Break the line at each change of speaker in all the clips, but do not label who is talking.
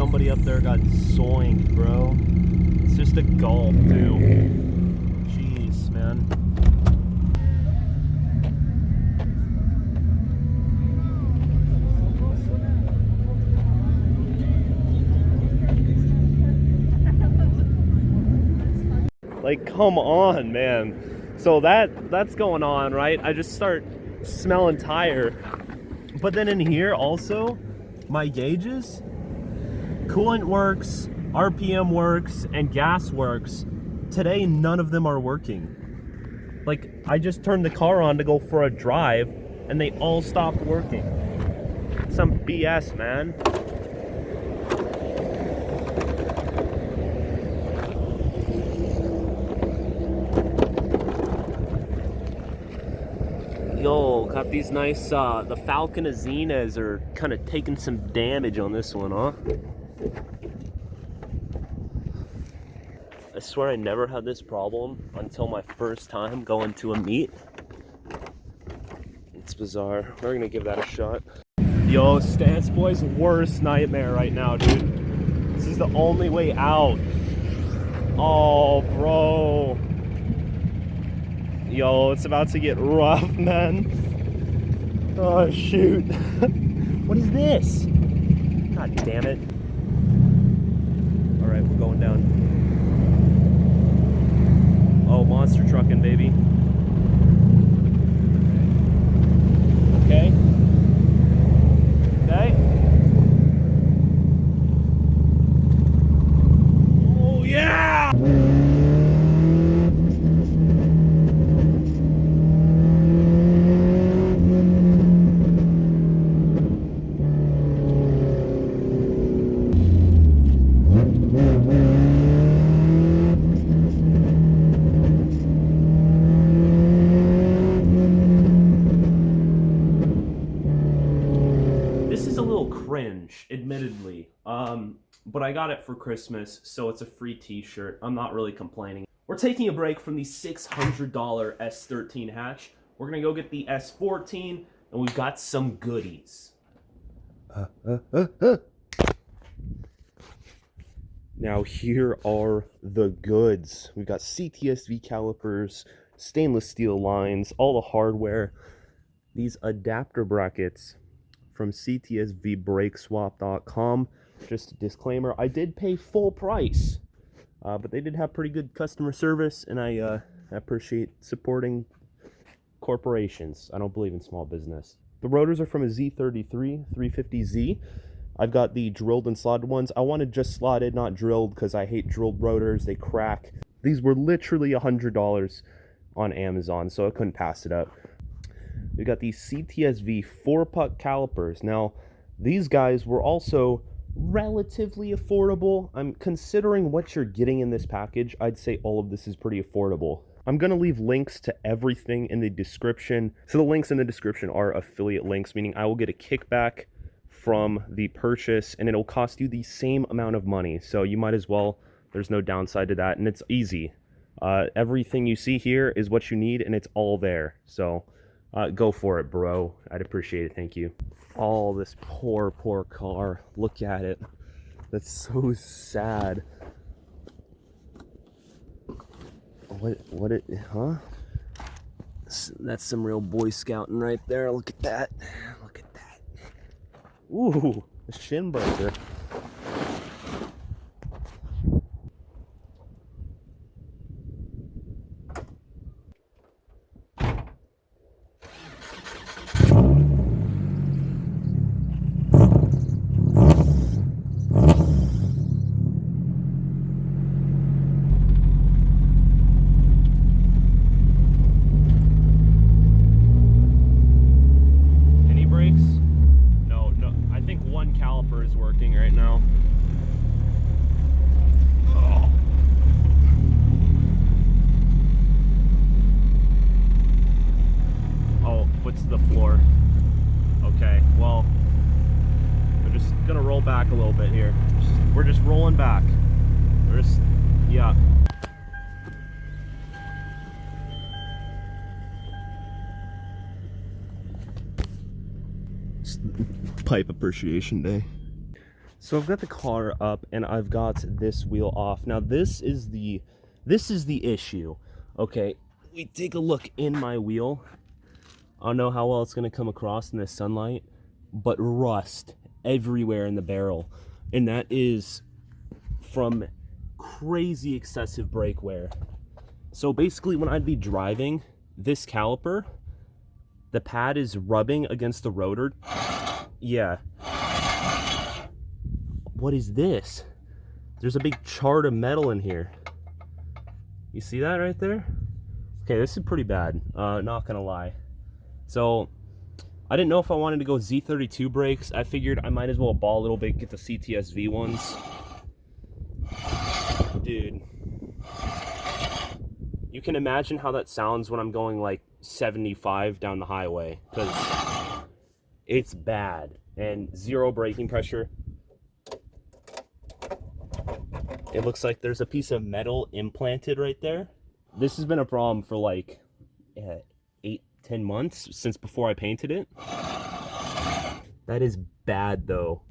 somebody up there got zoinked, bro. It's just a Golf, too. Jeez, man. Like, come on, man. So that's going on, right? I just start smelling tire. But then in here also, my gauges, coolant works, RPM works, and gas works. Today, none of them are working. Like, I just turned the car on to go for a drive, and they all stopped working. Some BS, man. Yo, got these nice, the Falcon Azenas are kind of taking some damage on this one, huh? I swear I never had this problem until my first time going to a meet. It's bizarre. We're gonna give that a shot. Yo, Stance Boy's worst nightmare right now, dude. This is the only way out. Oh, bro. Yo, it's about to get rough, man. Oh, shoot. What is this? God damn it. Alright, we're going down. Oh, monster trucking, baby. Okay. Okay. Oh, yeah! Cringe, admittedly, but I got it for Christmas, so it's a free t-shirt. I'm not really complaining. We're taking a break from the $600 S13 hatch. We're gonna go get the S14, and we've got some goodies. Now here are the goods. We've got CTS-V calipers, stainless steel lines, all the hardware, these adapter brackets from CTSVBrakeSwap.com. Just a disclaimer, I did pay full price, but they did have pretty good customer service, and I appreciate supporting corporations. I don't believe in small business. The rotors are from a Z33 350Z. I've got the drilled and slotted ones. I wanted just slotted, not drilled, because I hate drilled rotors. They crack. These were literally $100 on Amazon, so I couldn't pass it up. We got these CTSV 4-puck calipers. Now, these guys were also relatively affordable. I'm considering what you're getting in this package. I'd say all of this is pretty affordable. I'm going to leave links to everything in the description. So the links in the description are affiliate links, meaning I will get a kickback from the purchase, and it'll cost you the same amount of money. So you might as well, there's no downside to that, and it's easy. Everything you see here is what you need, and it's all there. So go for it, bro. I'd appreciate it. Thank you. Oh, this poor car. Look at it. That's so sad. Huh? That's some real Boy Scouting right there. Look at that. Look at that. Ooh, a shin breaker. Working right now. Oh, foot's to the floor. Okay, well, we're just gonna roll back a little bit here. We're just rolling back. We're just, yeah. Pipe Appreciation Day. So I've got the car up and I've got this wheel off. Now this is the issue. Okay, we take a look in my wheel. I don't know how well it's gonna come across in the sunlight, but rust everywhere in the barrel. And that is from crazy excessive brake wear. So basically when I'd be driving this caliper, the pad is rubbing against the rotor. Yeah. What is this? There's a big chart of metal in here. You see that right there? Okay, this is pretty bad, not gonna lie. So, I didn't know if I wanted to go Z32 brakes. I figured I might as well ball a little bit, get the CTS-V ones. Dude. You can imagine how that sounds when I'm going like 75 down the highway, because it's bad. And zero braking pressure. It looks like there's a piece of metal implanted right there. This has been a problem for like 8-10 months since before I painted it. That is bad though.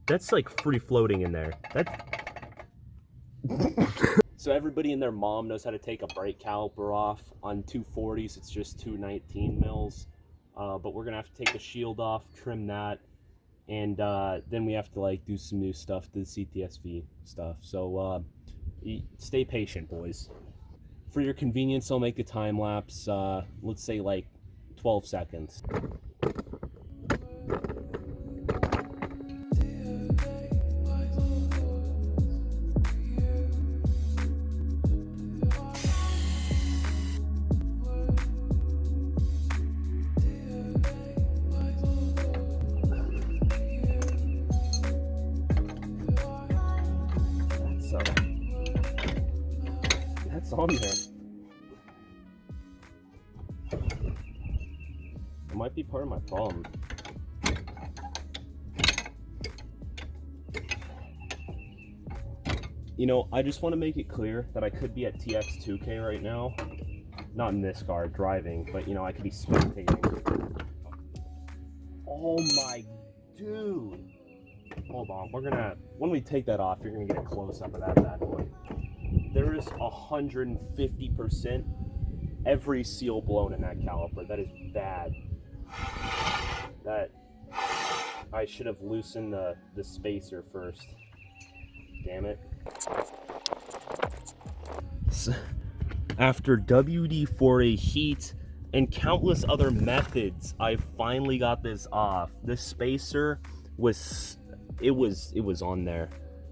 That's like free floating in there. So everybody and their mom knows how to take a brake caliper off. On 240s, it's just 219 mils. But we're gonna have to take the shield off, trim that, and then we have to like do some new stuff, the CTSV stuff. So stay patient, boys. For your convenience, I'll make a time lapse. Let's say like 12 seconds. That's on there. It might be part of my problem. You know, I just want to make it clear that I could be at TX2K right now. Not in this car, driving, but you know, I could be spectating. Oh my dude. Hold on, when we take that off, you're gonna get a close-up of that bad boy. There is 150% every seal blown in that caliper. That is bad. That I should have loosened the spacer first. Damn it. So, after WD-4A heat and countless other methods, I finally got this off. The spacer was on there.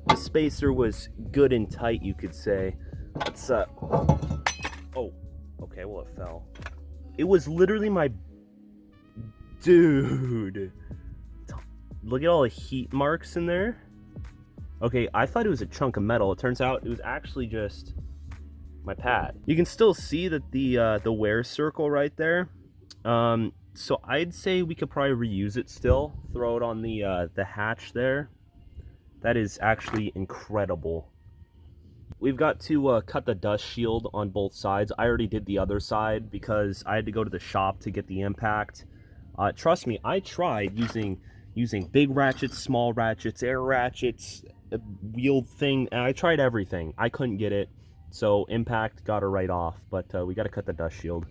The spacer was good and tight, you could say. It's oh, okay, well it fell. It was literally my dude. Look at all the heat marks in there. Okay, I thought it was a chunk of metal. It turns out it was actually just my pad. You can still see that the wear circle right there. So I'd say we could probably reuse it still. Throw it on the hatch there. That is actually incredible. We've got to cut the dust shield on both sides. I already did the other side because I had to go to the shop to get the impact. Trust me, I tried using big ratchets, small ratchets, air ratchets, a wheel thing. I tried everything. I couldn't get it. So impact got her right off, but we got to cut the dust shield.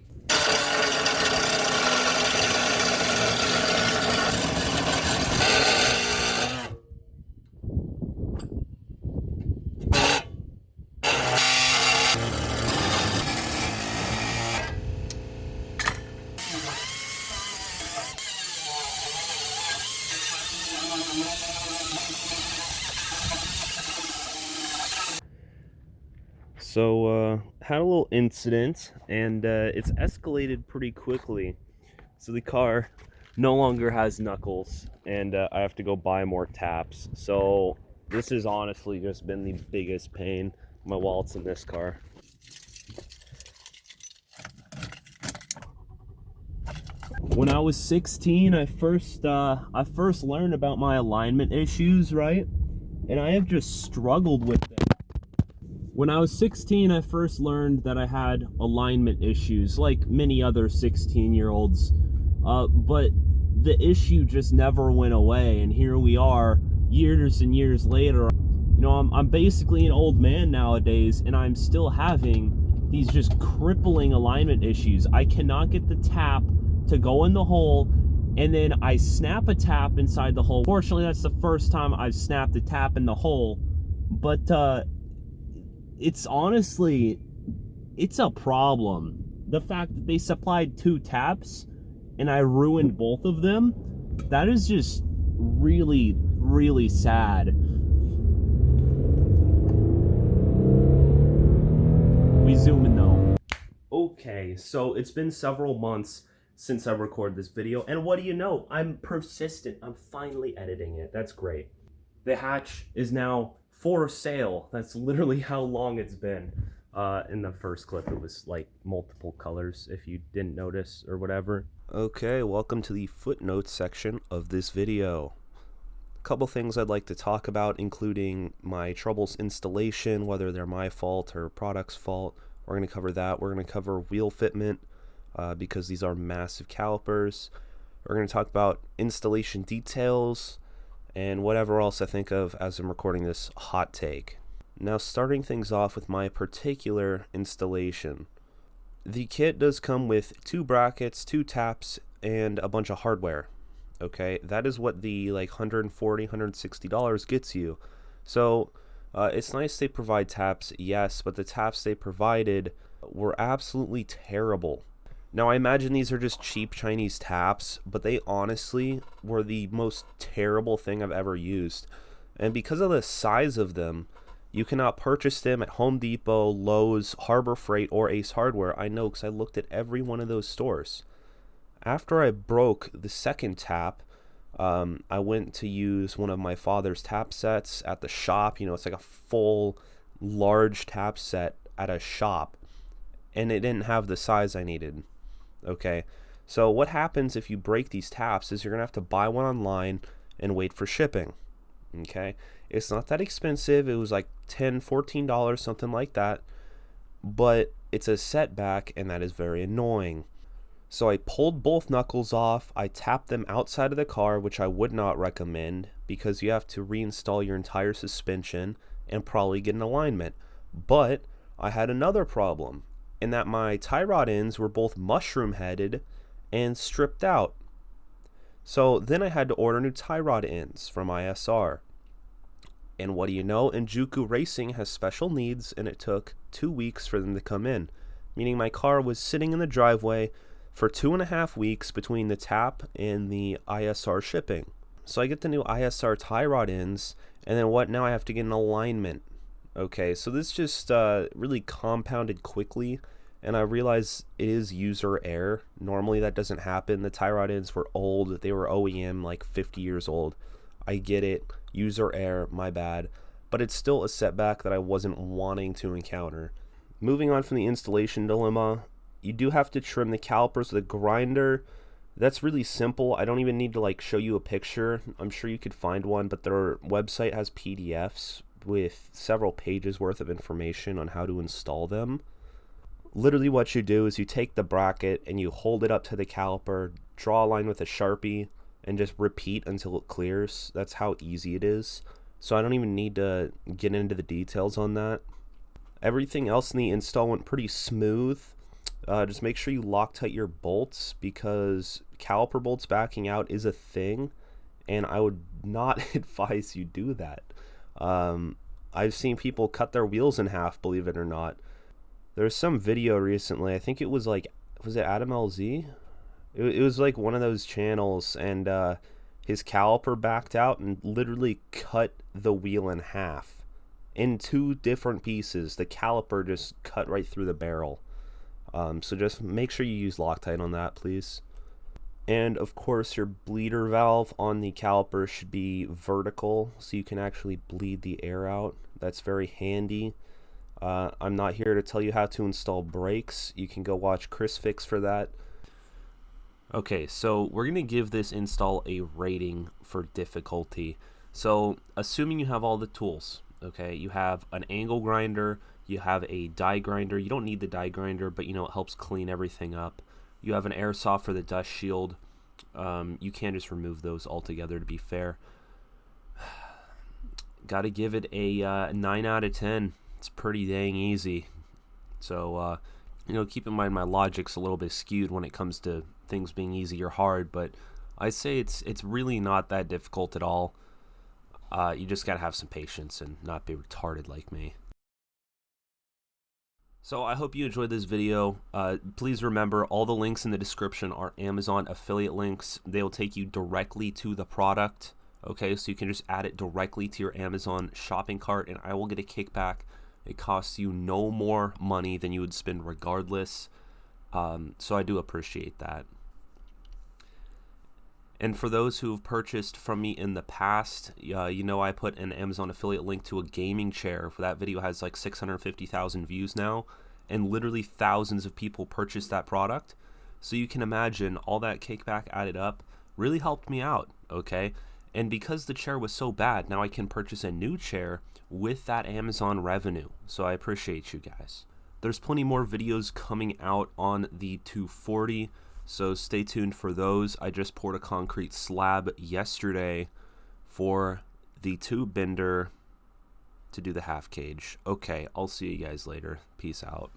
So, had a little incident, and it's escalated pretty quickly. So the car no longer has knuckles, and I have to go buy more taps. So this has honestly just been the biggest pain. My wallet's in this car. When I was 16, I first learned about my alignment issues, right? And I have just struggled with them. When I was 16, I first learned that I had alignment issues, like many other 16-year-olds. But the issue just never went away, and here we are years and years later. You know, I'm basically an old man nowadays, and I'm still having these just crippling alignment issues. I cannot get the tap to go in the hole, and then I snap a tap inside the hole. Fortunately, that's the first time I've snapped a tap in the hole, but it's honestly, it's a problem. The fact that they supplied 2 taps and I ruined both of them, that is just really, really sad. We zoom in though. Okay, so it's been several months since I recorded this video, and what do you know? I'm persistent. I'm finally editing it. That's great. The hatch is now for sale. That's literally how long it's been. In the first clip, it was like multiple colors, if you didn't notice or whatever. Okay, welcome to the footnotes section of this video. A couple things I'd like to talk about, including my troubles installation, whether they're my fault or product's fault. We're going to cover that. We're going to cover wheel fitment, because these are massive calipers. We're going to talk about installation details and whatever else I think of as I'm recording this hot take. Now, starting things off with my particular installation. The kit does come with 2 brackets, 2 taps, and a bunch of hardware. Okay, that is what the like $140, $160 gets you. So it's nice they provide taps, yes, but the taps they provided were absolutely terrible. Now, I imagine these are just cheap Chinese taps, but they honestly were the most terrible thing I've ever used. And because of the size of them, you cannot purchase them at Home Depot, Lowe's, Harbor Freight, or Ace Hardware. I know because I looked at every one of those stores. After I broke the second tap, I went to use one of my father's tap sets at the shop. You know, it's like a full, large tap set at a shop, and it didn't have the size I needed. Okay, so what happens if you break these taps is you're going to have to buy one online and wait for shipping. Okay, it's not that expensive. It was like $10, $14, something like that, but it's a setback, and that is very annoying. So I pulled both knuckles off. I tapped them outside of the car, which I would not recommend because you have to reinstall your entire suspension and probably get an alignment. But I had another problem in that my tie rod ends were both mushroom headed and stripped out. So then I had to order new tie rod ends from ISR. And what do you know? Enjuku Racing has special needs, and it took 2 weeks for them to come in, meaning my car was sitting in the driveway for 2.5 weeks between the tap and the ISR shipping. So I get the new ISR tie rod ends, and then what? Now I have to get an alignment. Okay, so this just really compounded quickly, and I realize it is user error. Normally that doesn't happen. The tie rod ends were old. They were OEM, like 50 years old. I get it. User error, my bad. But it's still a setback that I wasn't wanting to encounter. Moving on from the installation dilemma, you do have to trim the calipers with a grinder. That's really simple. I don't even need to like show you a picture. I'm sure you could find one, but their website has PDFs with several pages worth of information on how to install them. Literally what you do is you take the bracket and you hold it up to the caliper, draw a line with a Sharpie, and just repeat until it clears. That's how easy it is. So I don't even need to get into the details on that. Everything else in the install went pretty smooth. Just make sure you Loctite your bolts, because caliper bolts backing out is a thing, and I would not advise you do that. I've seen people cut their wheels in half, believe it or not. There's some video recently, I think it was like, was it Adam LZ? It was like one of those channels, and his caliper backed out and literally cut the wheel in half in 2 different pieces. The caliper just cut right through the barrel. So just make sure you use Loctite on that, please. And of course, your bleeder valve on the caliper should be vertical so you can actually bleed the air out. That's very handy. I'm not here to tell you how to install brakes. You can go watch Chris Fix for that. Okay, so we're going to give this install a rating for difficulty. So assuming you have all the tools, okay, you have an angle grinder, you have a die grinder. You don't need the die grinder, but you know, it helps clean everything up. You have an airsoft for the dust shield. You can't just remove those altogether, to be fair. Gotta give it a 9 out of 10. It's pretty dang easy. So, you know, keep in mind my logic's a little bit skewed when it comes to things being easy or hard, but I say it's really not that difficult at all. You just gotta have some patience and not be retarded like me. So I hope you enjoyed this video. Please remember, all the links in the description are Amazon affiliate links. They will take you directly to the product. Okay, so you can just add it directly to your Amazon shopping cart, and I will get a kickback. It costs you no more money than you would spend regardless. So I do appreciate that. And for those who have purchased from me in the past, you know, I put an Amazon affiliate link to a gaming chair. That video has like 650,000 views now, and literally thousands of people purchased that product. So you can imagine all that kickback added up really helped me out, okay? And because the chair was so bad, now I can purchase a new chair with that Amazon revenue. So I appreciate you guys. There's plenty more videos coming out on the 240, so stay tuned for those. I just poured a concrete slab yesterday for the tube bender to do the half cage. Okay, I'll see you guys later. Peace out.